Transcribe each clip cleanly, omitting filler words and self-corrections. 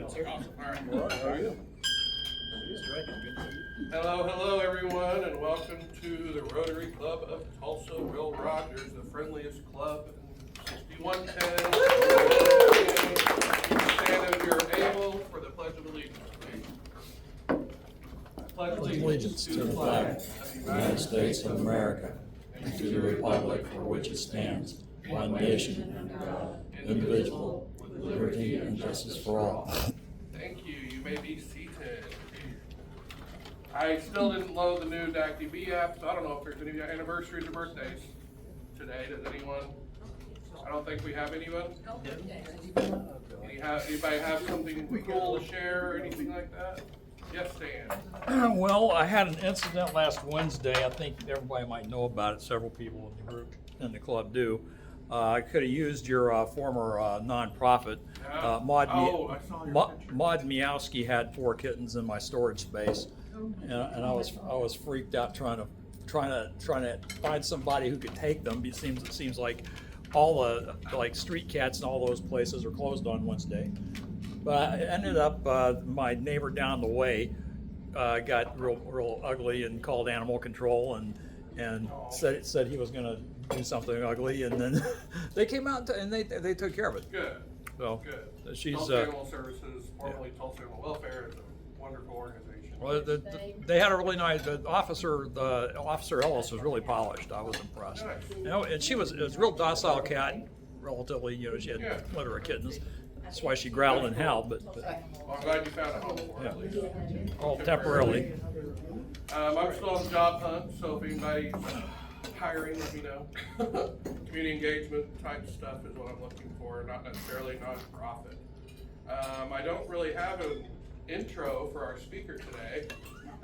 Awesome. All right. How are you? Hello, everyone, and welcome to the Rotary Club of Tulsa, Will Rogers, the friendliest club in 6110. Stand if you're able for the Pledge of Allegiance, please. I pledge Allegiance to the flag of the United States of America and to the republic for which it stands, one nation under God, indivisible, with liberty and justice for all. Thank you. You may be seated. I still didn't load the new DACDB app, so I don't know if there's any anniversaries or birthdays today. Does anyone? I don't think we have anyone. Anybody have something cool to share or anything like that? Yes, Dan. Well, I had an incident last Wednesday. I think everybody might know about it. Several people in the group, in the club do. I could have used your former nonprofit. Yeah. Maud Meowski. Meowski had 4 kittens in my storage space, and I was freaked out trying to find somebody who could take them. It seems like all the street cats and all those places are closed on Wednesday. But I ended up, my neighbor down the way got real ugly and called animal control and said he was going to do something ugly, and then they came out and they took care of it. Good. So Good. she's Tulsa Animal Services, formerly Tulsa Animal Welfare, is a wonderful organization. well, they had a really nice officer Ellis was really polished. I was impressed. Nice. And it was a real docile cat, relatively. She had a litter of kittens. That's why she growled and howled, but Well, I'm glad you found a home for it, at least. all temporarily. I'm still on the job hunt, so if anybody's hiring, let me know. Community engagement type stuff is what I'm looking for, not necessarily nonprofit. I don't really have an intro for our speaker today.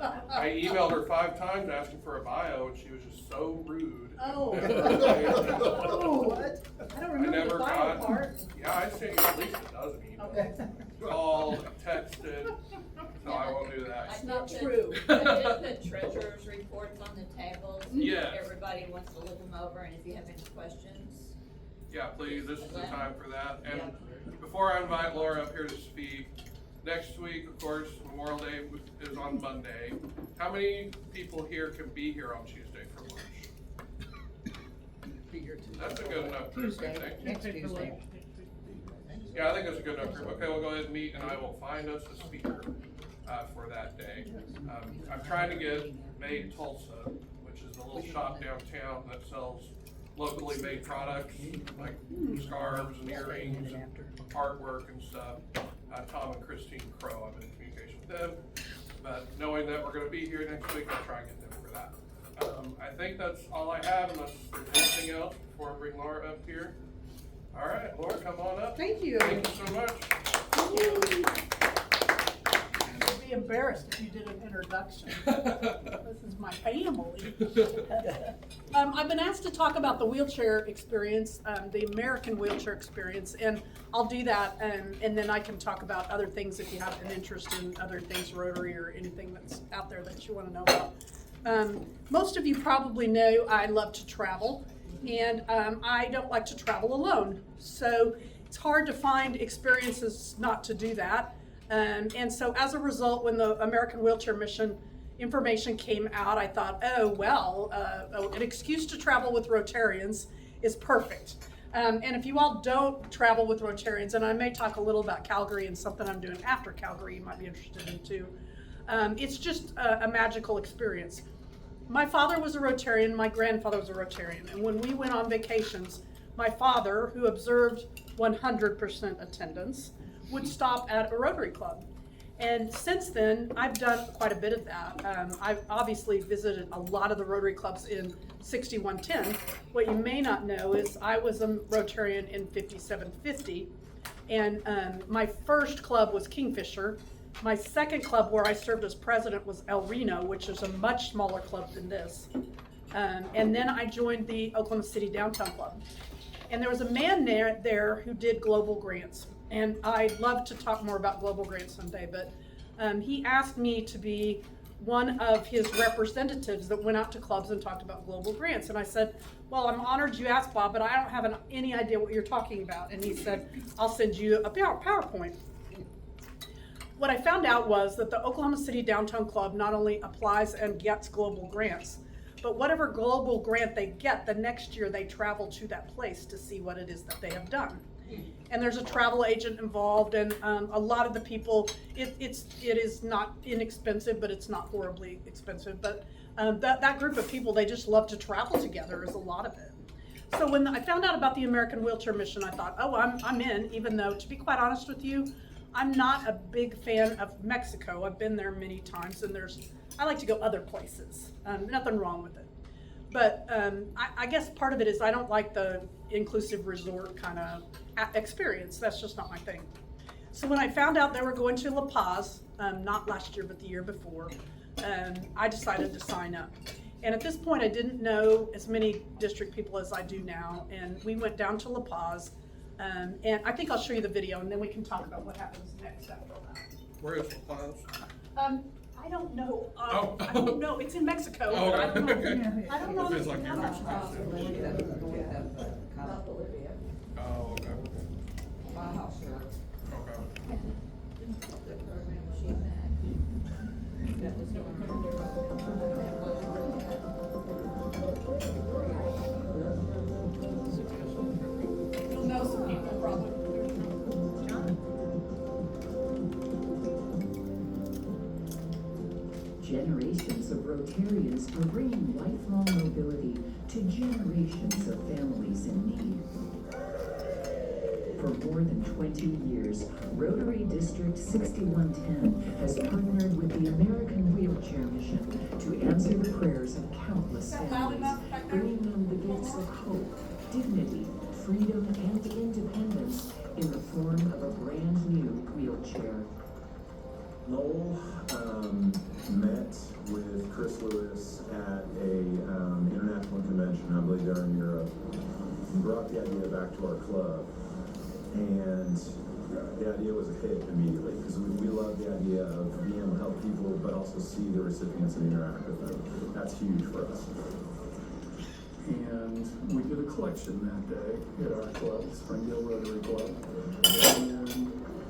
I emailed her 5 times asking for a bio, and she was just so rude. Oh. What? I don't remember the bio part. Yeah, I sent you at least a dozen emails. Okay. Called, texted, so I won't do that. That's not true. I did put treasurer's reports on the tables. Yes. Everybody wants to look them over, and if you have any questions. Yeah, please, this is the time for that. And before I invite Laura up here to speak, next week, of course, Memorial Day is on Monday. How many people here can be here on Tuesday for lunch? That's a good enough group, I think. Next Tuesday. Yeah, I think that's a good enough group. Okay, we'll go ahead and meet, and I will find us a speaker for that day. I'm trying to get Made Tulsa, which is a little shop downtown that sells locally made products like scarves and earrings and artwork and stuff. Tom and Christine Crow, I'm in communication with them. But knowing that we're going to be here next week, I'll try and get them for that. I think that's all I have, unless there's anything else before I bring Laura up here. All right, Laura, come on up. Thank you. Thank you so much. I'd be embarrassed if you did an introduction. This is my family. I've been asked to talk about the wheelchair experience, the American wheelchair experience, and I'll do that, and then I can talk about other things if you have an interest in other things, Rotary or anything that's out there that you want to know about. Most of you probably know I love to travel, and I don't like to travel alone. So it's hard to find experiences not to do that. And so as a result, when the American Wheelchair Mission information came out, I thought, oh, well, an excuse to travel with Rotarians is perfect. And if you all don't travel with Rotarians, and I may talk a little about Calgary and something I'm doing after Calgary you might be interested in too, it's just a magical experience. My father was a Rotarian, my grandfather was a Rotarian, and when we went on vacations, my father, who observed 100% attendance, would stop at a Rotary Club. And since then, I've done quite a bit of that. I've obviously visited a lot of the Rotary Clubs in 6110. What you may not know is I was a Rotarian in 5750, and my first club was Kingfisher. My second club where I served as president was El Reno, which is a much smaller club than this. And then I joined the Oklahoma City Downtown Club. And there was a man there who did global grants. And I'd love to talk more about global grants someday, but he asked me to be one of his representatives that went out to clubs and talked about global grants. And I said, well, I'm honored you asked, Bob, but I don't have any idea what you're talking about. And he said, I'll send you a PowerPoint. what I found out was that the Oklahoma City Downtown Club not only applies and gets global grants, but whatever global grant they get, the next year they travel to that place to see what it is that they have done. And there's a travel agent involved, and a lot of the people, it is not inexpensive, but it's not horribly expensive. But that group of people, they just love to travel together is a lot of it. So when I found out about the American Wheelchair Mission, I thought, oh, I'm in, even though, to be quite honest with you, I'm not a big fan of Mexico. I've been there many times, and I like to go other places. Nothing wrong with it. But I guess part of it is I don't like the inclusive resort kind of experience. That's just not my thing. So when I found out they were going to La Paz, not last year, but the year before, I decided to sign up. And at this point, I didn't know as many district people as I do now. And we went down to La Paz. And I think I'll show you the video, and then we can talk about what happens next after that. Where is La Paz? I don't know. Oh. I don't know. It's in Mexico. Oh, I don't know. okay. I don't know. It feels like you're Mexican. About Bolivia. Oh, okay. My house, sure. Okay. The program she had. That was You'll know some people probably. Generations of Rotarians are bringing lifelong mobility to generations of families in need. For more than 20 years, Rotary District 6110 has partnered with the American Wheelchair Mission to answer the prayers of countless families, bringing them the gifts of hope, dignity, freedom, and independence in the form of a brand new wheelchair. Lowell met with Chris Lewis at a international convention, I believe there in Europe, and brought the idea back to our club. And the idea was a hit immediately, because we love the idea of being able to help people, but also see the recipients and interact with them. That's huge for us. And we did a collection that day at our club, Springdale Rotary Club, and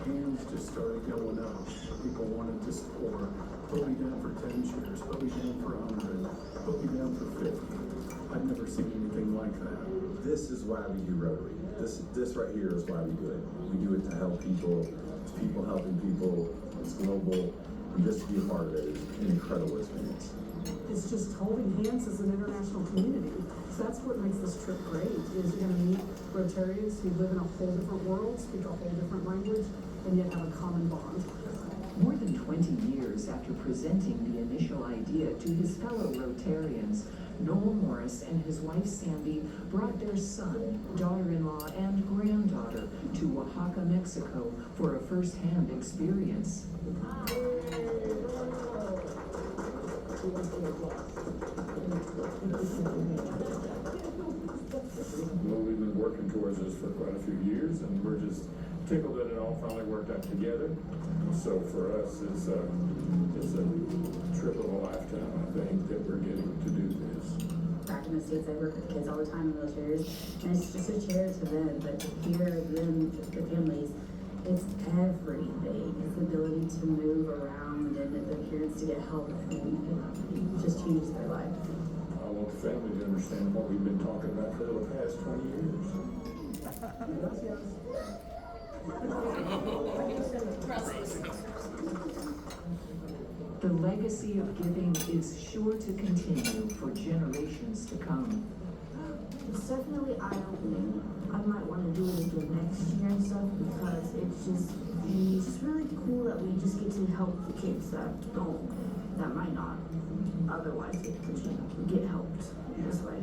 hands just started going up. People wanted to support, put me down for 10 chairs, put me down for 100, put me down for 50. I've never seen anything like that. This is why we do Rotary. This right here is why we do it. We do it to help people. It's people helping people. It's global. And just to be a part of it is an incredible experience. It's just holding hands as an international community. So that's what makes this trip great, is you're gonna meet Rotarians who live in a whole different world, speak a whole different language, and yet have a common bond. More than 20 years after presenting the initial idea to his fellow Rotarians, Noel Morris and his wife Sandy brought their son, daughter-in-law, and granddaughter to Oaxaca, Mexico for a first-hand experience. Well, we've been working towards this for quite a few years, and we're just tickled that it all finally worked out together. So for us, it's a trip of a lifetime, I think, that we're getting to do this. Back in the States, I work with kids all the time in wheelchairs, and it's just a chair to them, but to hear them, the families, it's everything. It's the ability to move around and the appearance to get help, and it just changes their life. I want the family to understand what we've been talking about for the past 20 years. The legacy of giving is sure to continue for generations to come. It's definitely eye-opening. I might want to do it again next year and stuff, because it's just really cool that we just get to help the kids that might not otherwise get helped this way.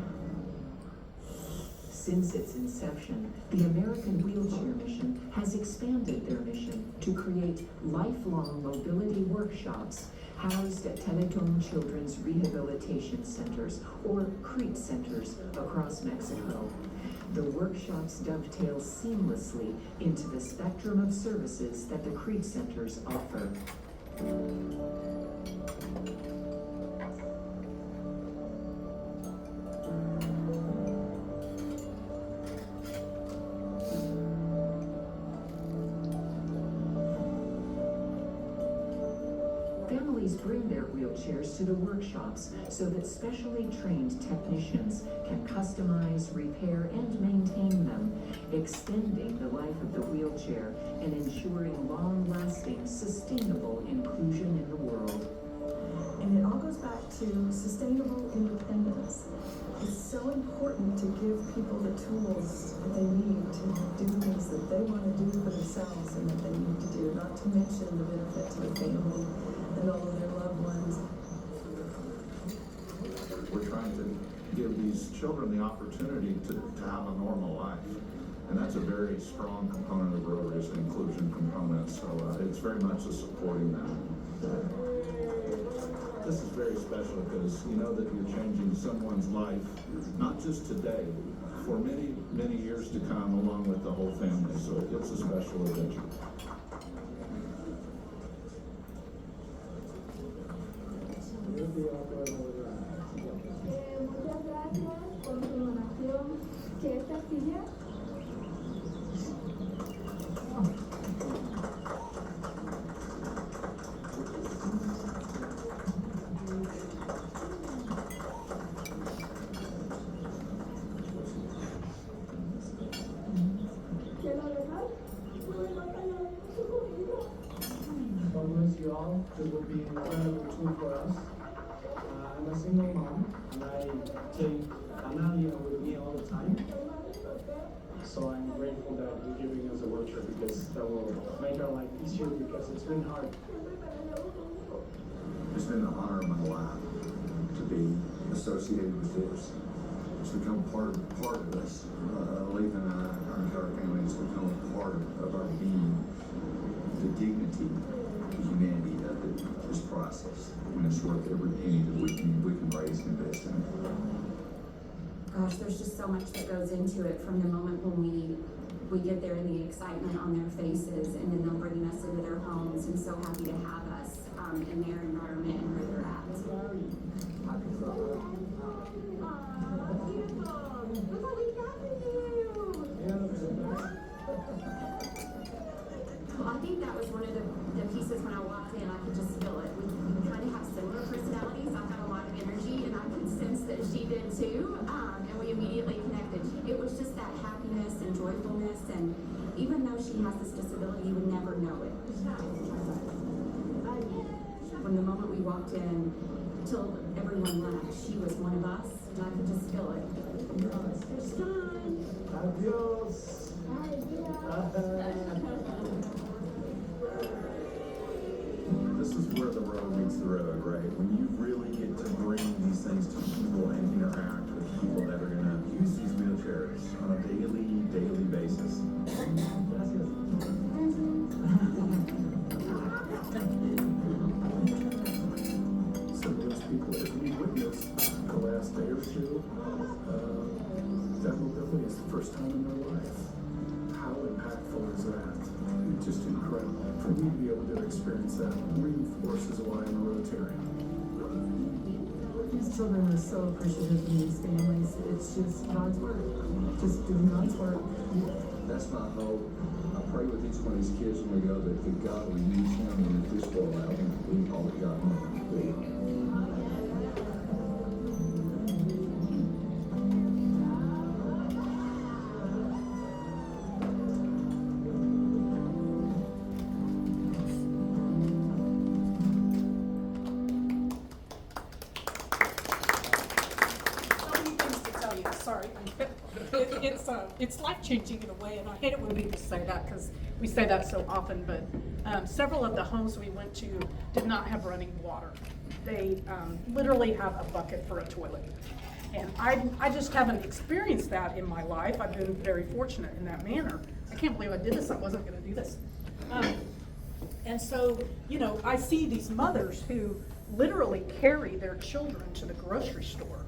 Since its inception, the American Wheelchair Mission has expanded their mission to create lifelong mobility workshops housed at Teletón Children's Rehabilitation Centers, or CREAT centers, across Mexico. The workshops dovetail seamlessly into the spectrum of services that the CREAT centers offer. Families bring their wheelchairs to the workshops so that specially trained technicians can customize, repair, and maintain them, extending the life of the wheelchair and ensuring long-lasting, sustainable inclusion in the world. And it all goes back to sustainable independence. It's so important to give people the tools that they need to do things that they want to do for themselves and that they need to do, not to mention the benefit to the family and all of their loved ones. We're trying to give these children the opportunity to have a normal life. And that's a very strong component of Rotary, is an inclusion component. So it's very much a supporting that. This is very special because you know that you're changing someone's life, not just today, for many, many years to come, along with the whole family. So it's a special adventure. Muchas gracias por su donación, que esta silla quiero dejar, puede batallar mucho conmigo. God bless you all. This will be an incredible tool for us. I'm a single mom, and I take Analia with me all the time. So I'm grateful that you're giving us a wheelchair because that will make our life easier because it's been hard. It's been an honor of my life to be associated with this. It's become part of us. Leith and I, our entire family, has become a part of our being. The dignity, the humanity of this process, and it's worth every penny that we can raise and invest in it. Gosh, there's just so much that goes into it from the moment when we get there and the excitement on their faces, and then they'll bring us into their homes and so happy to have us in their environment and where they're at. Well, I think that was one of the pieces when I walked in, I could just feel it. We kind of have similar personalities. I have a lot of energy and I could sense that she did too, and we immediately connected. It was just that happiness and joyfulness, and even though she has this disability, you would never know it. From the moment we walked in till everyone left, she was one of us, and I could just feel it. Adios. This is where the road meets the road, right? When you really get to bring these things to people and interact with people that are going to use these wheelchairs on a daily basis. So those people that we witnessed the last day or two, that mobility is the first time in their life. How impactful is that? It's just incredible. For me to be able to experience that reinforces why I'm a Rotarian. These children are so appreciative of these families. It's just God's work. Just doing God's work. That's my hope. I pray with each one of these kids when we go that God will use them and that this will allow them to be all that God wants them to be. It's life-changing in a way, and I hate it when people say that because we say that so often, but several of the homes we went to did not have running water. They literally have a bucket for a toilet. And I just haven't experienced that in my life. I've been very fortunate in that manner. I can't believe I did this. I wasn't going to do this. And so, you know, I see these mothers who literally carry their children to the grocery store.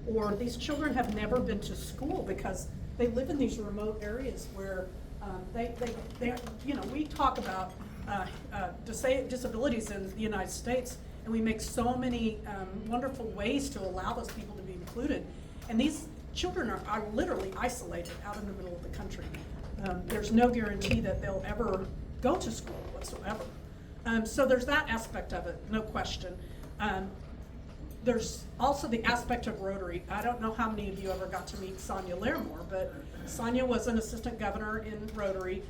Or these children have never been to school because they live in these remote areas where they you know, we talk about disabilities in the United States, and we make so many wonderful ways to allow those people to be included. And these children are literally isolated out in the middle of the country. There's no guarantee that they'll ever go to school whatsoever. So there's that aspect of it, no question. There's also the aspect of Rotary. I don't know how many of you ever got to meet Sonia Larimore, but Sonia was an assistant governor in Rotary,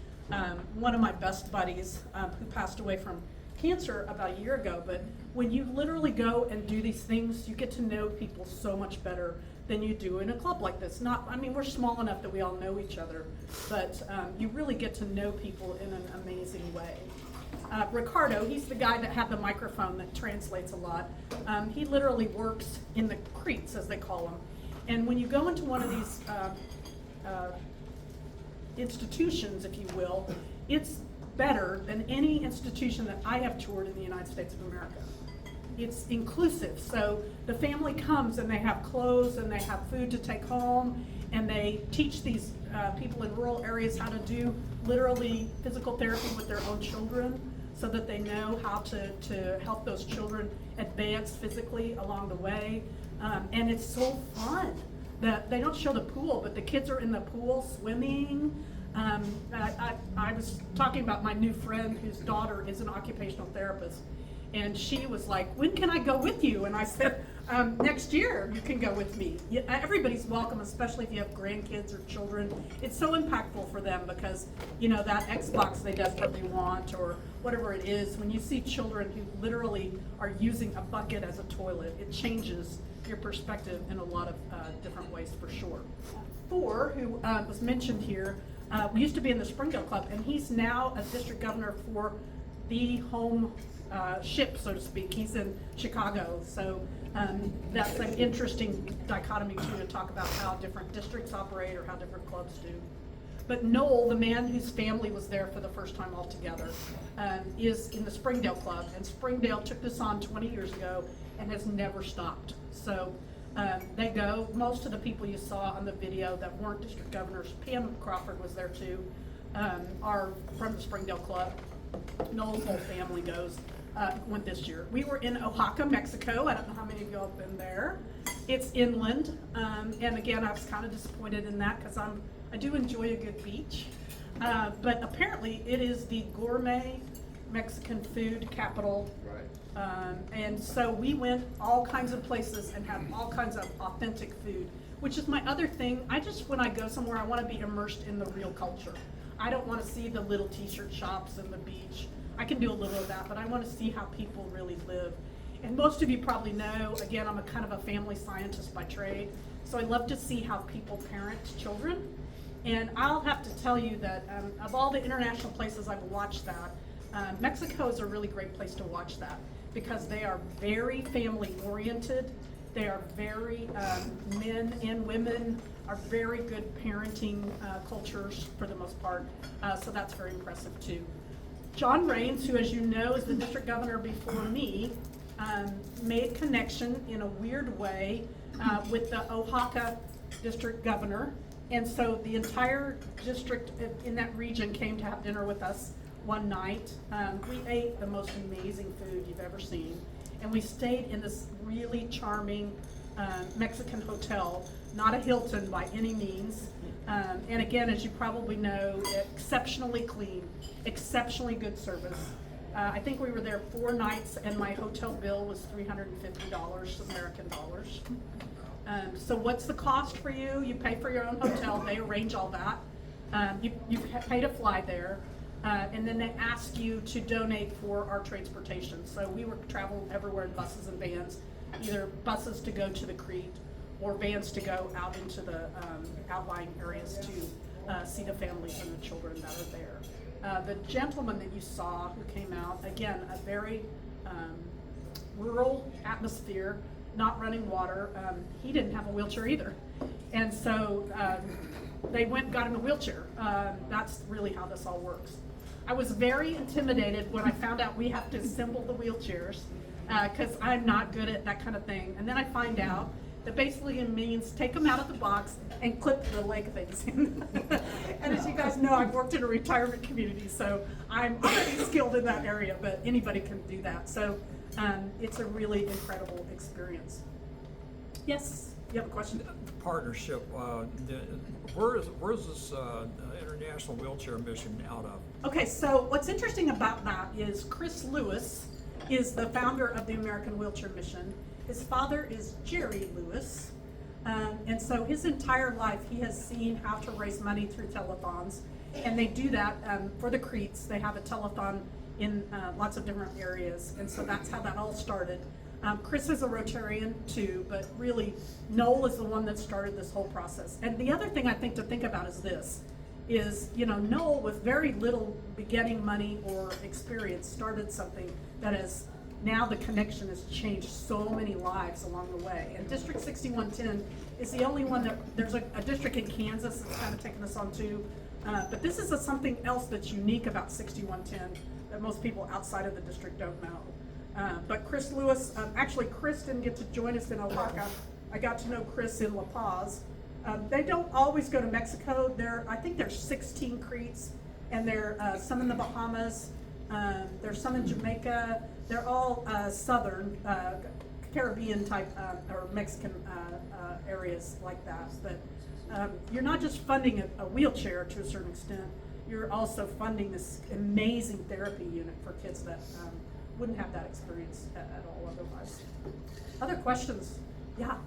one of my best buddies who passed away from cancer about a year ago. But when you literally go and do these things, you get to know people so much better than you do in a club like this. I mean, we're small enough that we all know each other, but you really get to know people in an amazing way. Ricardo, he's the guy that had the microphone that translates a lot. He literally works in the creeks, as they call them. And when you go into one of these institutions, if you will, it's better than any institution that I have toured in the United States of America. It's inclusive, so the family comes and they have clothes and they have food to take home, and they teach these people in rural areas how to do literally physical therapy with their own children, so that they know how to help those children advance physically along the way. And it's so fun. They don't show the pool, but the kids are in the pool swimming. I was talking about my new friend whose daughter is an occupational therapist, and she was like, when can I go with you? And I said, next year you can go with me. Everybody's welcome, especially if you have grandkids or children. It's so impactful for them because, you know, that Xbox they desperately want or whatever it is, when you see children who literally are using a bucket as a toilet, it changes your perspective in a lot of different ways for sure. Thor, who was mentioned here, used to be in the Springdale Club, and he's now a district governor for the home ship, so to speak. He's in Chicago, so that's an interesting dichotomy too, to talk about how different districts operate or how different clubs do. But Noel, the man whose family was there for the first time altogether, is in the Springdale Club, and Springdale took this on 20 years ago and has never stopped. So they go, most of the people you saw on the video that weren't district governors, Pam Crawford was there too, are from the Springdale Club. Noel's whole family went this year. We were in Oaxaca, Mexico. I don't know how many of y'all have been there. It's inland, and again, I was kind of disappointed in that because I do enjoy a good beach, but apparently it is the gourmet Mexican food capital. Right. And so we went all kinds of places and had all kinds of authentic food, which is my other thing. When I go somewhere, I want to be immersed in the real culture. I don't want to see the little t-shirt shops and the beach. I can do a little of that, but I want to see how people really live. And most of you probably know, again, I'm a kind of a family scientist by trade, so I love to see how people parent children. And I'll have to tell you that of all the international places I've watched that, Mexico is a really great place to watch that because they are very family oriented. They are very, men and women are very good parenting cultures for the most part, so that's very impressive too. John Raines, who as you know is the district governor before me, made connection in a weird way with the Oaxaca district governor, and so the entire district in that region came to have dinner with us one night. We ate the most amazing food you've ever seen, and we stayed in this really charming Mexican hotel, not a Hilton by any means. And again, as you probably know, exceptionally clean, exceptionally good service. I think we were there 4 nights and my hotel bill was $350 American dollars. So what's the cost for you? You pay for your own hotel, they arrange all that. You pay to fly there. And then they ask you to donate for our transportation. So we were traveling everywhere in buses and vans, either buses to go to the Crete or vans to go out into the outlying areas to see the families and the children that are there. The gentleman that you saw who came out, again, a very rural atmosphere, not running water, he didn't have a wheelchair either. And so they went and got him a wheelchair. That's really how this all works. I was very intimidated when I found out we have to assemble the wheelchairs because I'm not good at that kind of thing. And then I find out that basically it means take them out of the box and clip the leg things in. And as you guys know, I've worked in a retirement community, so I'm already skilled in that area, but anybody can do that. So it's a really incredible experience. Yes? You have a question? Partnership, where's this international wheelchair mission out of? Okay, so what's interesting about that is Chris Lewis is the founder of the American Wheelchair Mission. His father is Jerry Lewis. And so his entire life, he has seen how to raise money through telethons. And they do that for the Creeks. They have a telethon in lots of different areas. And so that's how that all started. Chris is a Rotarian too, but really Noel is the one that started this whole process. And the other thing I think to think about is this, is, you know, Noel with very little beginning money or experience started something that has, now the connection has changed so many lives along the way. And District 6110 is the only one that, there's a district in Kansas that's kind of taken this on too. But this is something else that's unique about 6110 that most people outside of the district don't know. But Chris Lewis, actually Chris didn't get to join us in Oaxaca. I got to know Chris in La Paz. They don't always go to Mexico. I think there's 16 Creeks, and there are some in the Bahamas. There's some in Jamaica. They're all southern, Caribbean type, or Mexican areas like that. But you're not just funding a wheelchair to a certain extent. You're also funding this amazing therapy unit for kids that wouldn't have that experience at all otherwise. Other questions? Yeah.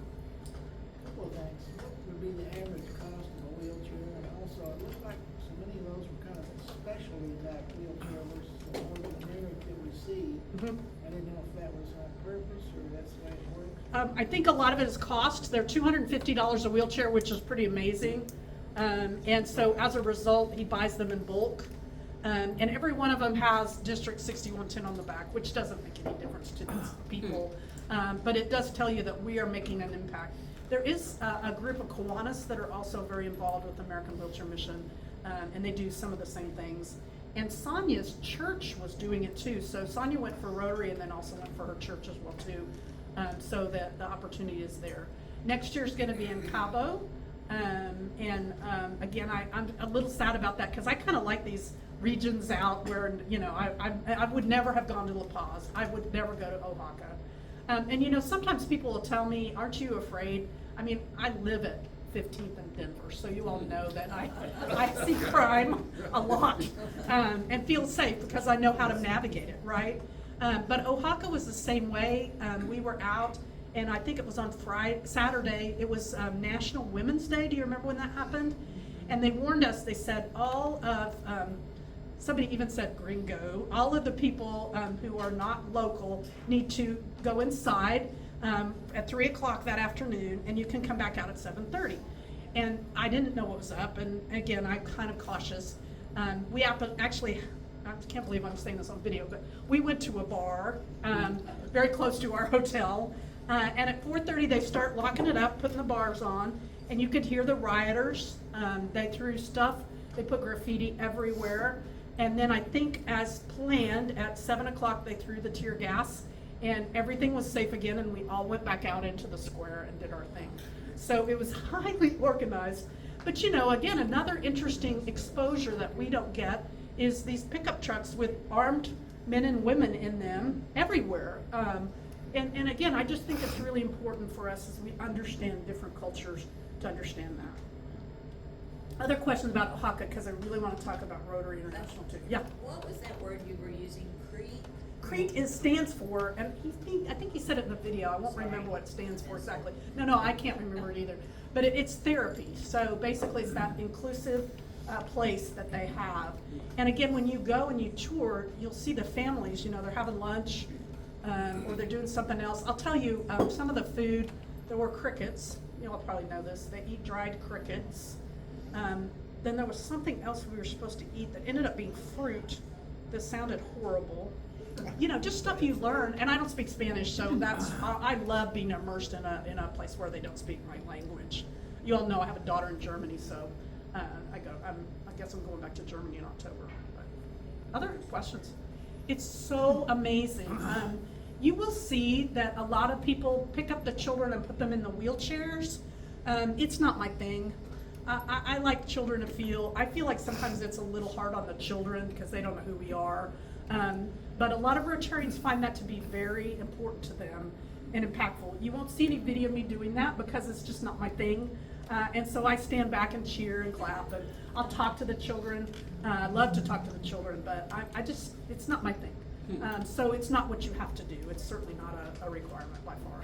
Couple of things. Would be the average cost of a wheelchair, and also it looks like so many of those were kind of specially back wheelchair versus the one that we see. I didn't know if that was on purpose or that's the way it works. I think a lot of it is cost. They're $250 a wheelchair, which is pretty amazing. And so as a result, he buys them in bulk. And every one of them has District 6110 on the back, which doesn't make any difference to these people. But it does tell you that we are making an impact. There is a group of Kiwanis that are also very involved with the American Wheelchair Mission, and they do some of the same things. And Sonia's church was doing it too. So Sonia went for Rotary and then also went for her church as well too. So that the opportunity is there. Next year's gonna be in Cabo. Again, I'm a little sad about that because I kind of like these regions out where, you know, I would never have gone to La Paz. I would never go to Oaxaca. And you know, sometimes people will tell me, aren't you afraid? I mean, I live at 15th and Denver, so you all know that I see crime a lot and feel safe because I know how to navigate it, right? But Oaxaca was the same way. We were out, and I think it was on Saturday, it was National Women's Day. Do you remember when that happened? And they warned us, they said all of, somebody even said gringo, all of the people who are not local need to go inside at 3 o'clock that afternoon, and you can come back out at 7:30. And I didn't know what was up, and again, I'm kind of cautious. We actually, I can't believe I'm saying this on video, but we went to a bar very close to our hotel, and at 4:30 they start locking it up, putting the bars on, and you could hear the rioters. They threw stuff, they put graffiti everywhere, and then I think as planned, at 7 o'clock they threw the tear gas, and everything was safe again, and we all went back out into the square and did our thing. So it was highly organized. But you know, again, another interesting exposure that we don't get is these pickup trucks with armed men and women in them everywhere. And again, I just think it's really important for us as we understand different cultures to understand that. Other questions about Oaxaca, because I really want to talk about Rotary International too. Yeah? What was that word you were using, Creek? Creek stands for, and I think he said it in the video, I won't remember what it stands for exactly. No, I can't remember it either. But it's therapy, so basically it's that inclusive place that they have. And again, when you go and you tour, you'll see the families, you know, they're having lunch, or they're doing something else. I'll tell you, some of the food, there were crickets, you all probably know this, they eat dried crickets. Then there was something else we were supposed to eat that ended up being fruit that sounded horrible. You know, just stuff you learn, and I don't speak Spanish, so I love being immersed in a place where they don't speak my language. You all know I have a daughter in Germany, so I guess I'm going back to Germany in October. But other questions? It's so amazing. You will see that a lot of people pick up the children and put them in the wheelchairs. It's not my thing. I like children to I feel like sometimes it's a little hard on the children because they don't know who we are. But a lot of Rotarians find that to be very important to them. and impactful. You won't see any video of me doing that because it's just not my thing. And so I stand back and cheer and clap, and I'll talk to the children. I love to talk to the children, but I just, it's not my thing. So it's not what you have to do. It's certainly not a requirement by far.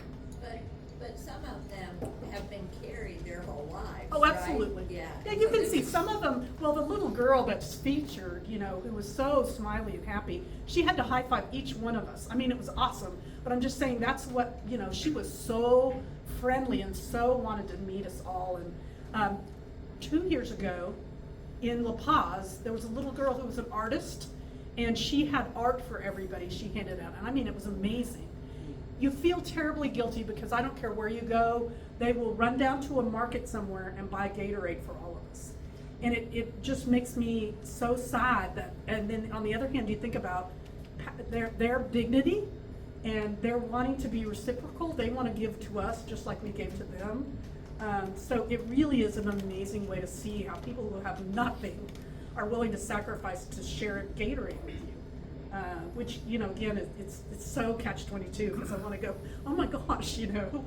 But some of them have been carried their whole lives, Oh, right? absolutely. Yeah. Yeah, you can see some of them. Well, the little girl that's featured, you know, who was so smiley and happy, she had to high five each one of us. I mean, it was awesome. But I'm just saying that's what, you know, she was so friendly and so wanted to meet us all. And 2 years ago in La Paz, there was a little girl who was an artist, and she had art for everybody she handed out. And I mean, it was amazing. You feel terribly guilty because I don't care where you go, they will run down to a market somewhere and buy Gatorade for all of us. And it just makes me so sad that, and then on the other hand, you think about their dignity and they're wanting to be reciprocal. They want to give to us just like we gave to them. So it really is an amazing way to see how people who have nothing are willing to sacrifice to share Gatorade with you. Which, you know, again, it's so catch-22 because I want to go, oh my gosh, you know.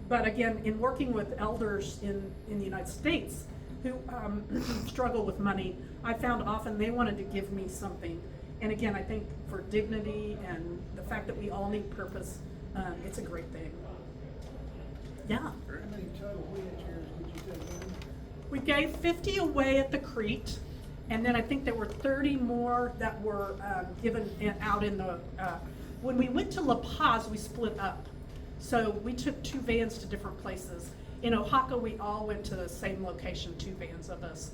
But again, in working with elders in the United States who struggle with money, I found often they wanted to give me something. And again, I think for dignity and the fact that we all need purpose, it's a great thing. Yeah. How many total wheelchairs did you take in? We gave 50 away at the Crete. And then I think there were 30 more that were given out in the, when we went to La Paz, we split up. So we took 2 vans to different places. In Oaxaca, we all went to the same location, 2 vans of us.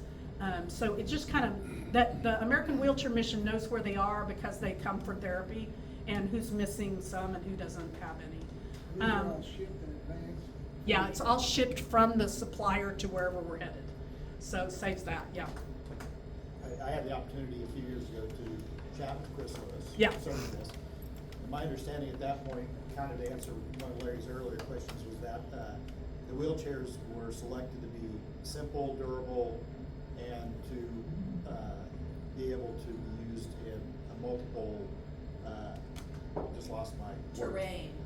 So it just kind of, that the American Wheelchair Mission knows where they are because they come for therapy and who's missing some and who doesn't have any. These are all shipped in advance? Yeah, it's all shipped from the supplier to wherever we're headed. So it saves that, yeah. I had the opportunity a few years ago to chat with Chris Lewis Yeah. concerning this. And my understanding at that point, kind of to answer one of Larry's earlier questions, was that the wheelchairs were selected to be simple, durable, and to be able to be used in a multiple, just lost my word.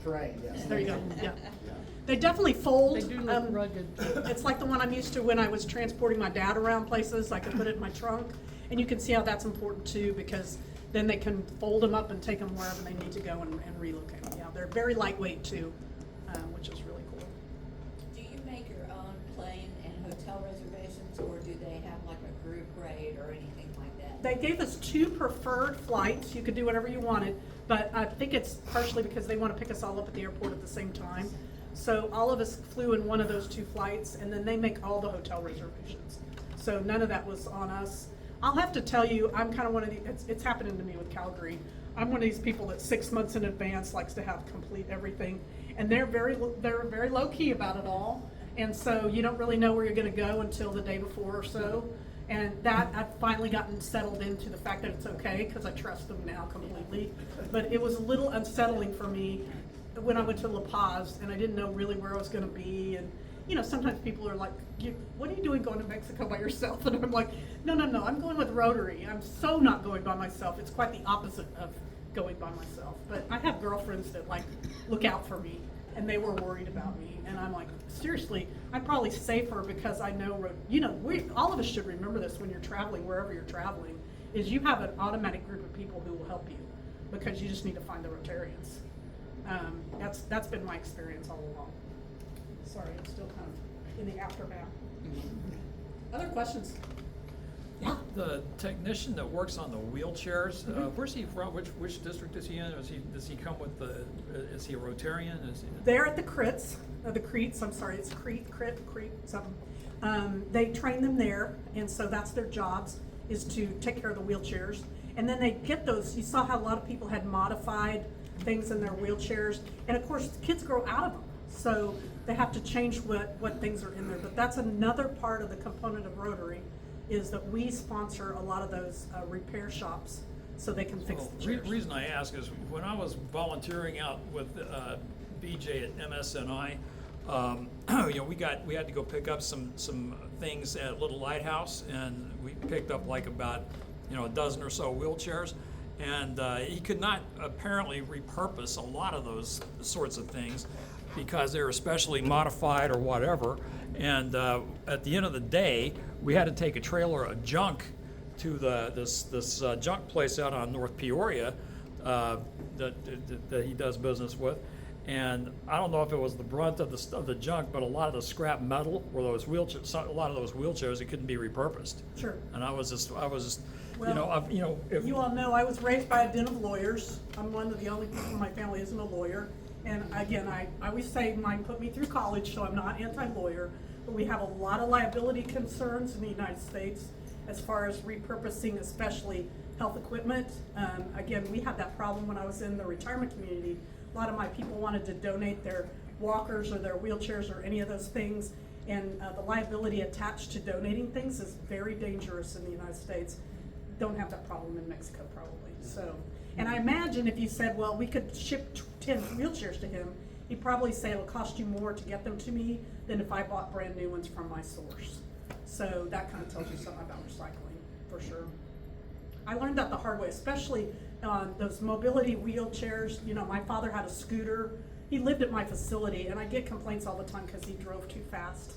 Terrain, yes. There you go, yeah. Yeah. They definitely fold. They do look rugged. It's like the one I'm used to when I was transporting my dad around places. I could put it in my trunk. And you can see how that's important too, because then they can fold them up and take them wherever they need to go and relocate them. Yeah, they're very lightweight too, which is really cool. Do you make your own plane and hotel reservations, or do they have like a group rate or anything like that? They gave us 2 preferred flights. You could do whatever you wanted, but I think it's partially because they want to pick us all up at the airport at the same time. So all of us flew in one of those 2 flights, and then they make all the hotel reservations. So none of that was on us. I'll have to tell you, I'm kind of one of the, it's happening to me with Calgary. I'm one of these people that 6 months in advance likes to have complete everything. And they're very low key about it all. And so you don't really know where you're gonna go until the day before or so. And that, I've finally gotten settled into the fact that it's okay, because I trust them now completely. But it was a little unsettling for me when I went to La Paz and I didn't know really where I was gonna be. And you know, sometimes people are like, what are you doing going to Mexico by yourself? And I'm like, no, I'm going with Rotary. I'm so not going by myself. It's quite the opposite of going by myself. But I have girlfriends that like look out for me, and they were worried about me. And I'm like, seriously, I'm probably safer because I know, you know, all of us should remember this when you're traveling, wherever you're traveling, is you have an automatic group of people who will help you because you just need to find the Rotarians. That's been my experience all along. Sorry, I'm still kind of in the aftermath. Other questions? Yeah. The technician that works on the wheelchairs, where's he from? Which district is he in? Does he come with the? Is he a Rotarian? They're at the Cretes. I'm sorry, it's Crete, something. They train them there, and so that's their jobs, is to take care of the wheelchairs. And then they get those. You saw how a lot of people had modified things in their wheelchairs, and of course, kids grow out of them. So they have to change what things are in there. But that's another part of the component of Rotary, is that we sponsor a lot of those repair shops so they can fix the chairs. The reason I ask is when I was volunteering out with BJ at MSNI, you know, we had to go pick up some things at Little Lighthouse, and we picked up like about, you know, a dozen or so wheelchairs. And he could not apparently repurpose a lot of those sorts of things because they were specially modified or whatever. And at the end of the day, we had to take a trailer of junk to this junk place out on North Peoria that he does business with. And I don't know if it was the brunt of the junk, but a lot of the scrap metal were those wheelchairs. A lot of those wheelchairs that couldn't be repurposed. Sure. And I was just Well, if you all know I was raised by a den of lawyers. I'm one of the only people in my family isn't a lawyer. And again, I always say mine put me through college, so I'm not anti-lawyer. But we have a lot of liability concerns in the United States as far as repurposing, especially health equipment. Again, we had that problem when I was in the retirement community. A lot of my people wanted to donate their walkers or their wheelchairs or any of those things. And the liability attached to donating things is very dangerous in the United States. Don't have that problem in Mexico probably. So, and I imagine if you said, well, we could ship 10 wheelchairs to him, he'd probably say it'll cost you more to get them to me than if I bought brand new ones from my source. So that kind of tells you something about recycling, for sure. I learned that the hard way, especially on those mobility wheelchairs. You know, my father had a scooter. He lived at my facility, and I get complaints all the time because he drove too fast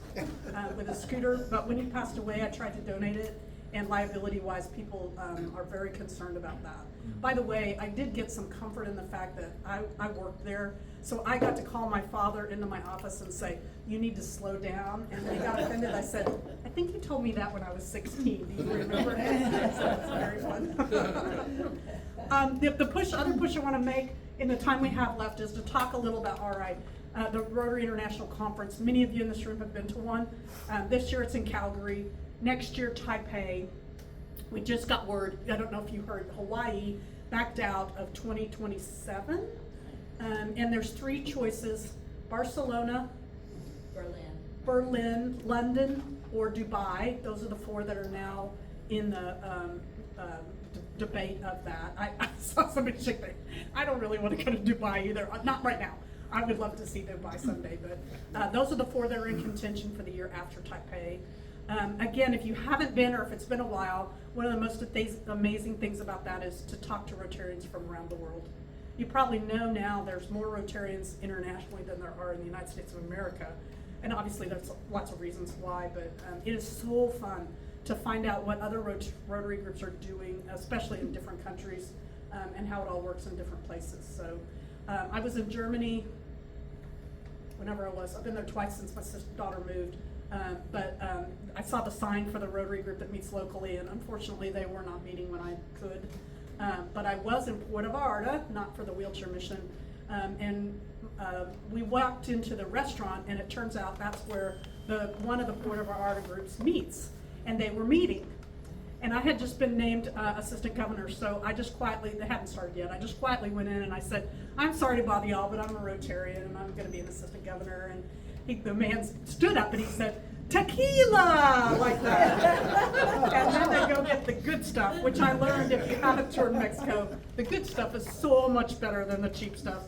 with a scooter. But when he passed away, I tried to donate it. And liability-wise, people are very concerned about that. By the way, I did get some comfort in the fact that I worked there, so I got to call my father into my office and say, you need to slow down. And when he got offended, I said, I think you told me that when I was 16. Do you remember? So it's very fun. The other push I want to make in the time we have left is to talk a little about RI. The Rotary International Conference. Many of you in this room have been to one. This year it's in Calgary. Next year, Taipei. We just got word, I don't know if you heard, Hawaii backed out of 2027. And there's 3 choices: Barcelona, Berlin, London, or Dubai. Those are the 4 that are now in the debate of that. I saw somebody shake their, I don't really want to go to Dubai either, not right now. I would love to see Dubai someday, but those are the 4 that are in contention for the year after Taipei. Again, if you haven't been or if it's been a while, one of the most amazing things about that is to talk to Rotarians from around the world. You probably know now there's more Rotarians internationally than there are in the United States of America. And obviously there's lots of reasons why, but it is so fun to find out what other Rotary groups are doing, especially in different countries, and how it all works in different places. So I was in Germany whenever I was. I've been there twice since my daughter moved. But I saw the sign for the Rotary group that meets locally, and unfortunately they were not meeting when I could. But I was in Puerto Vallarta, not for the wheelchair mission, and we walked into the restaurant, and it turns out that's where one of the Puerto Vallarta groups meets, and they were meeting. And I had just been named assistant governor, so I just quietly, they hadn't started yet, I just quietly went in and I said, I'm sorry to bother y'all, but I'm a Rotarian and I'm gonna be an assistant governor. And the man stood up and he said, tequila, like that. And then they go get the good stuff, which I learned, if you haven't toured Mexico, the good stuff is so much better than the cheap stuff.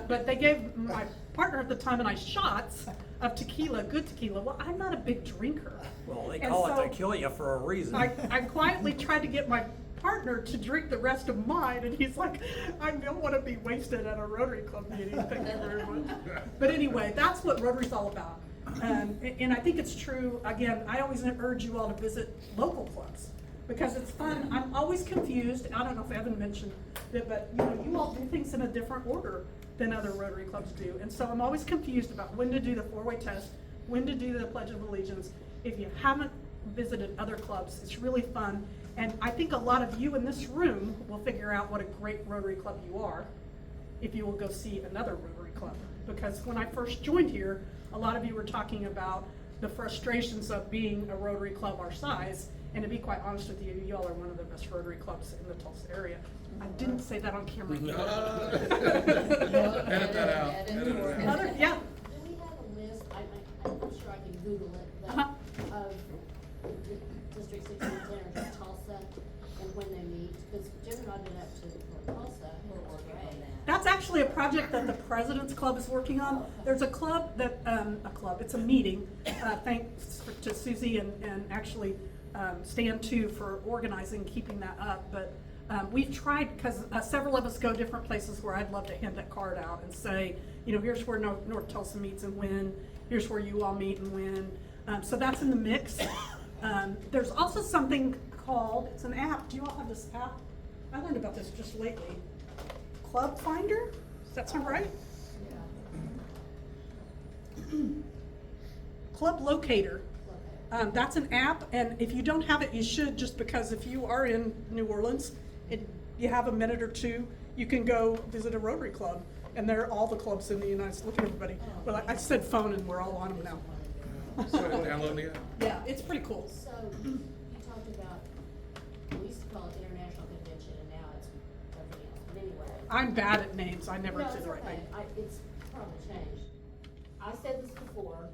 But they gave my partner at the time and I shots of tequila, good tequila. Well, I'm not a big drinker. Well, they call it tequila for a reason. I quietly tried to get my partner to drink the rest of mine, and he's like, I don't want to be wasted at a Rotary Club meeting, thank you very much. But anyway, that's what Rotary's all about. And I think it's true, again, I always urge you all to visit local clubs, because it's fun. I'm always confused, I don't know if Evan mentioned it, but you all do things in a different order than other Rotary clubs do. And so I'm always confused about when to do the 4-way test, when to do the Pledge of Allegiance. If you haven't visited other clubs, it's really fun. And I think a lot of you in this room will figure out what a great Rotary Club you are if you will go see another Rotary Club. Because when I first joined here, a lot of you were talking about the frustrations of being a Rotary Club our size. And to be quite honest with you, y'all are one of the best Rotary clubs in the Tulsa area. I didn't say that on camera. Edit that out. Yeah. Do we have a list, I'm sure I can Google it, but of District 16 Centers, Tulsa, and when they meet? Because Jim brought it up to Tulsa. That's actually a project that the President's Club is working on. There's a club that, it's a meeting, thanks to Susie and actually Stan too for organizing, keeping that up. But We've tried, because several of us go different places where I'd love to hand that card out and say, you know, here's where North Tulsa meets and when, here's where you all meet and when. So that's in the mix. There's also something called, it's an app. Do you all have this app? I learned about this just lately. Club Finder? Does that sound right? Club Locator. That's an app, and if you don't have it, you should, just because if you are in New Orleans, you have a minute or two, you can go visit a Rotary Club, and they're all the clubs in the United States. Look at everybody. Well, I said phone, and we're all on them now. So download the app. Yeah, it's pretty cool. So, you talked about, we used to call it International Convention, and now it's something else, but anyway. I'm bad at names. I never No, did it's the right okay. thing. It's probably changed. I said this before.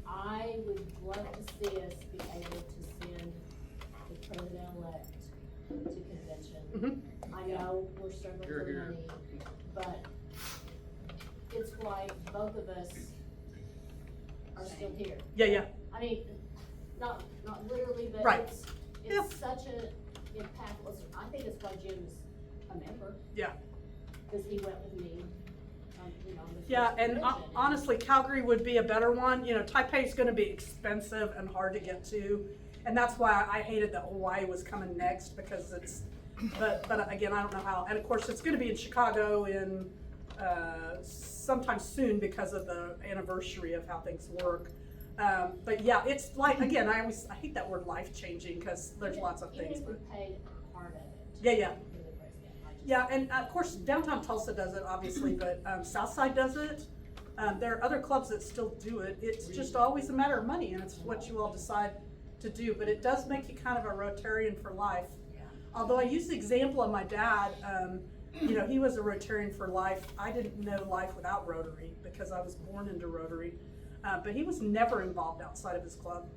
I would love to see us be able to send the president-elect to convention. I know we're struggling for money, but it's why both of us are still here. Yeah, yeah. I mean, not literally, but Right. it's such an impactful, I think it's why Jim's a member, Yeah. because he went with me, you know, on the Yeah, first and convention. honestly, Calgary would be a better one. You know, Taipei's gonna be expensive and hard to get to. And that's why I hated that Hawaii was coming next, because it's, but again, I don't know how. And of course, it's gonna be in Chicago in, sometime soon because of the anniversary of how things work. But yeah, it's like, again, I hate that word life-changing, because there's lots of things. Even if But we paid part of it. yeah, yeah. for the president, I just- Yeah, and of course, downtown Tulsa does it, obviously, but Southside does it. There are other clubs that still do it. It's just always a matter of money, and it's what you all decide to do. But it does make you kind of a Rotarian for life. Although I use the example of my dad, you know, he was a Rotarian for life. I didn't know life without Rotary because I was born into Rotary. But he was never involved outside of his club.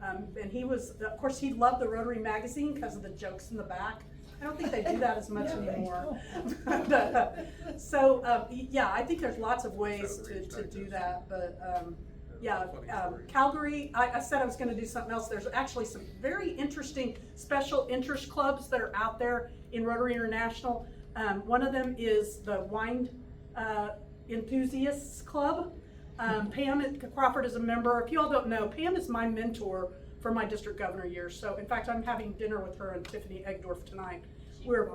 And he was, of course, he loved the Rotary magazine because of the jokes in the back. I don't think they do that as much anymore. So, yeah, I think there's lots of ways to do that, but, yeah, Calgary, I said I was gonna do something else. There's actually some very interesting special interest clubs that are out there in Rotary International. One of them is the Wine Enthusiasts Club. Pam Crawford is a member. If you all don't know, Pam is my mentor for my district governor years. So in fact, I'm having dinner with her and Tiffany Egdorf tonight. We're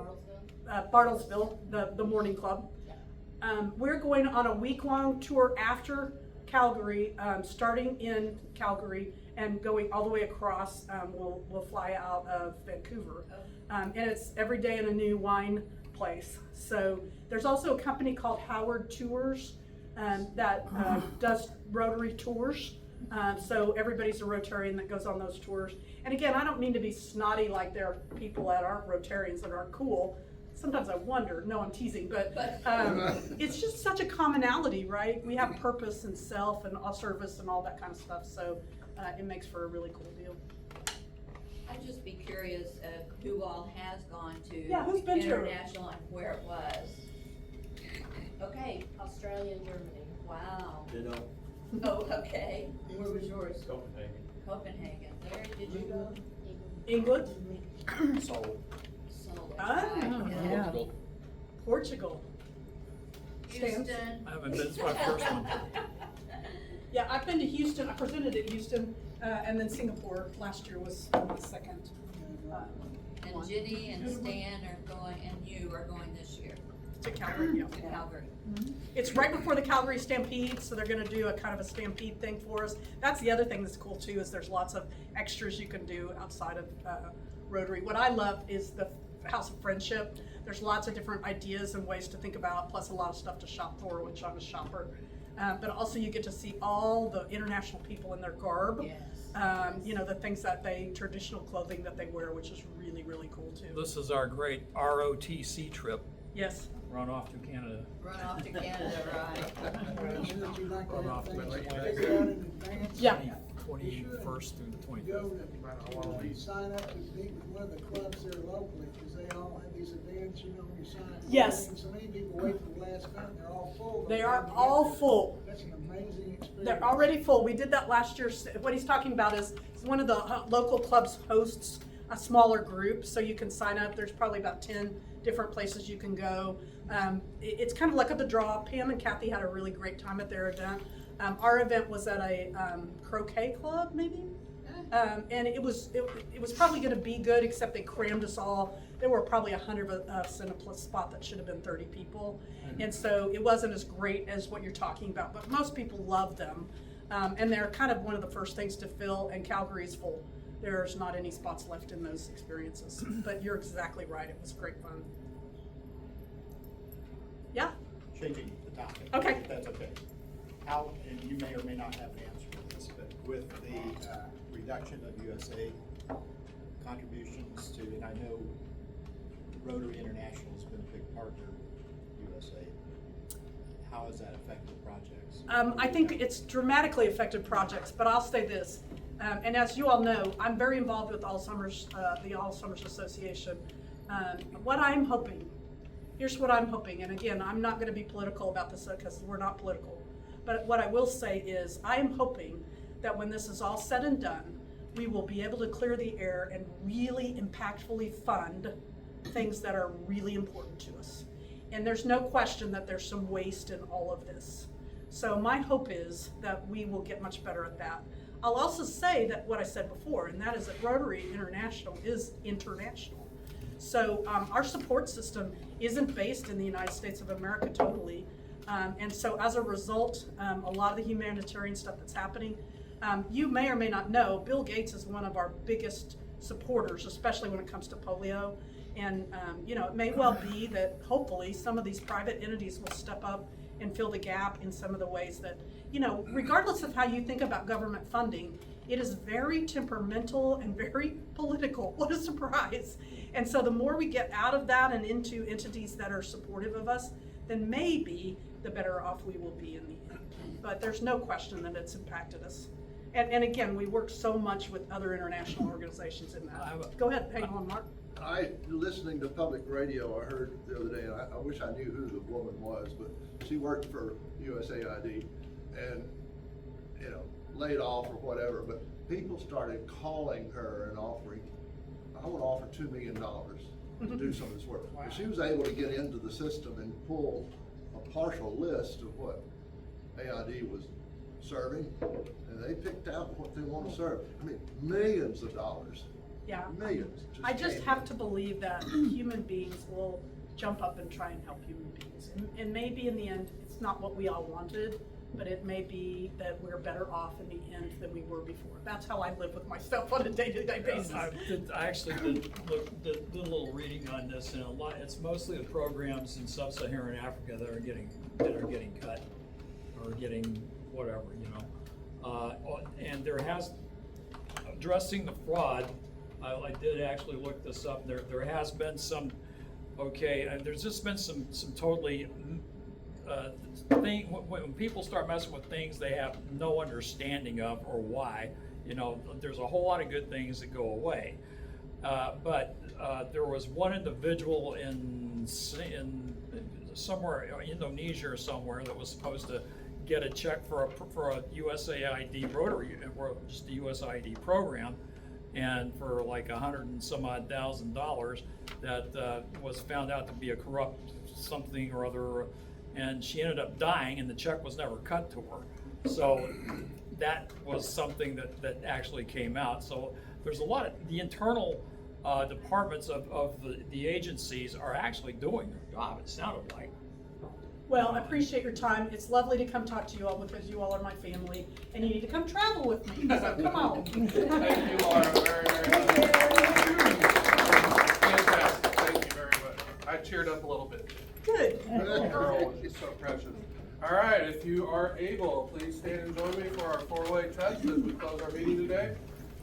Bartlesville, the morning club. We're going on a week-long tour after Calgary, starting in Calgary and going all the way across. We'll fly out of Vancouver, and it's every day in a new wine place. So there's also a company called Howard Tours that does Rotary tours. So everybody's a Rotarian that goes on those tours. And again, I don't mean to be snotty like there are people that aren't Rotarians that aren't cool. Sometimes I wonder, no, I'm teasing, but it's just such a commonality, right? We have purpose and self and service and all that kind of stuff. So it makes for a really cool deal. I'd just be curious of who all has gone to Yeah, who's been to it? international and where it was. Okay. Australia and Germany. Wow. Ditto. Oh, okay. Where was yours? Copenhagen. Copenhagen. Larry, did you go? England? Seoul. Seoul. Oh, yeah. Portugal. Houston. I haven't been, it's my first one. Yeah, I've been to Houston. I presented at Houston, and then Singapore last year was my second. And Ginny and Stan are going, and you are going this year To Calgary, yeah. to Calgary. It's right before the Calgary Stampede, so they're gonna do a kind of a stampede thing for us. That's the other thing that's cool too, is there's lots of extras you can do outside of Rotary. What I love is the House of Friendship. There's lots of different ideas and ways to think about, plus a lot of stuff to shop for, which I'm a shopper. But also you get to see all the international people in their garb. Yes. You know, the things that traditional clothing that they wear, which is really, really cool too. This is our great ROTC trip. Yes. Run off to Canada. Run off to Canada, right? Would you like to Run have off to things Canada. figured out in advance? Yeah. 21st through the Go 25th. to sign up to meet with one of the clubs there locally, because they all have these events, you know, you sign up. Yes. So many people wait for the last minute, and they're all full. They are all full. That's an amazing experience. They're already full. We did that last year. What he's talking about is one of the local clubs hosts a smaller group, so you can sign up. There's probably about 10 different places you can go. It's kind of luck of the draw. Pam and Kathy had a really great time at their event. Our event was at a croquet club, maybe? And it was probably going to be good, except they crammed us all. There were probably 100 of us in a spot that should have been 30 people. And so it wasn't as great as what you're talking about, but most people love them. And they're kind of one of the first things to fill, and Calgary is full. There's not any spots left in those experiences. But you're exactly right. It was great fun. Yeah? Changing the topic. Okay. If that's okay. How, and you may or may not have an answer to this, but with the reduction of USA contributions to, and I know Rotary International has been a big partner of USA, how has that affected projects? I think it's dramatically affected projects, but I'll say this. And as you all know, I'm very involved with Alzheimer's, the Alzheimer's Association. What I'm hoping, here's what I'm hoping, and again, I'm not going to be political about this because we're not political, but what I will say is I am hoping that when this is all said and done, we will be able to clear the air and really impactfully fund things that are really important to us. And there's no question that there's some waste in all of this. So my hope is that we will get much better at that. I'll also say that what I said before, and that is that Rotary International is international. So our support system isn't based in the United States of America totally. And so as a result, a lot of the humanitarian stuff that's happening, you may or may not know, Bill Gates is one of our biggest supporters, especially when it comes to polio. And it may well be that hopefully some of these private entities will step up and fill the gap in some of the ways that, regardless of how you think about government funding, it is very temperamental and very political. What a surprise. And so the more we get out of that and into entities that are supportive of us, then maybe the better off we will be in the end. But there's no question that it's impacted us. And again, we work so much with other international organizations in that. Go ahead, hang on, Mark. Listening to public radio, I heard the other day, and I wish I knew who the woman was, but she worked for USAID and, laid off or whatever, but people started calling her and offering, I want to offer $2 million to do some of this work. Wow. And she was able to get into the system and pull a partial list of what AID was serving, and they picked out what they want to serve. I mean, millions of dollars. Yeah. Millions. I just have to believe that human beings will jump up and try and help human beings. And maybe in the end, it's not what we all wanted, but it may be that we're better off in the end than we were before. That's how I live with myself on a day-to-day basis. I actually did a little reading on this, and it's mostly the programs in sub-Saharan Africa that are getting cut or getting whatever, and there has, addressing the fraud, I did actually look this up. There has been some, there's just been some totally when people start messing with things they have no understanding of or why, there's a whole lot of good things that go away. But there was one individual in somewhere, Indonesia or somewhere, that was supposed to get a check for a USAID Rotary, or just the USAID program, and for like $100 and some odd thousand, that was found out to be a corrupt something or other, and she ended up dying, and the check was never cut to her. So that was something that actually came out. So there's a lot of the internal departments of the agencies are actually doing their job, it sounded like. Well, I appreciate your time. It's lovely to come talk to you all because you all are my family, and you need to come travel with me. So come on. Thank you, Laura, very, very much. Fantastic. Thank you very much. I cheered up a little bit. Good. Little girl is so precious. All right, if you are able, please stand and join me for our four-way test as we close our meeting today.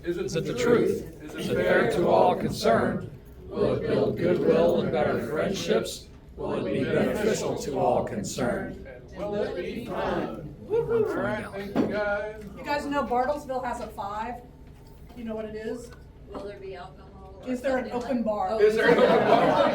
Is it the truth? Is it fair to all concerned? Will it build goodwill and better friendships? Will it be beneficial to all concerned? And will it be fun? All right, thank you guys. You guys know Bartlesville has a 5? You know what it is? Will there be alcohol? Is there an open bar? Is there an open bar?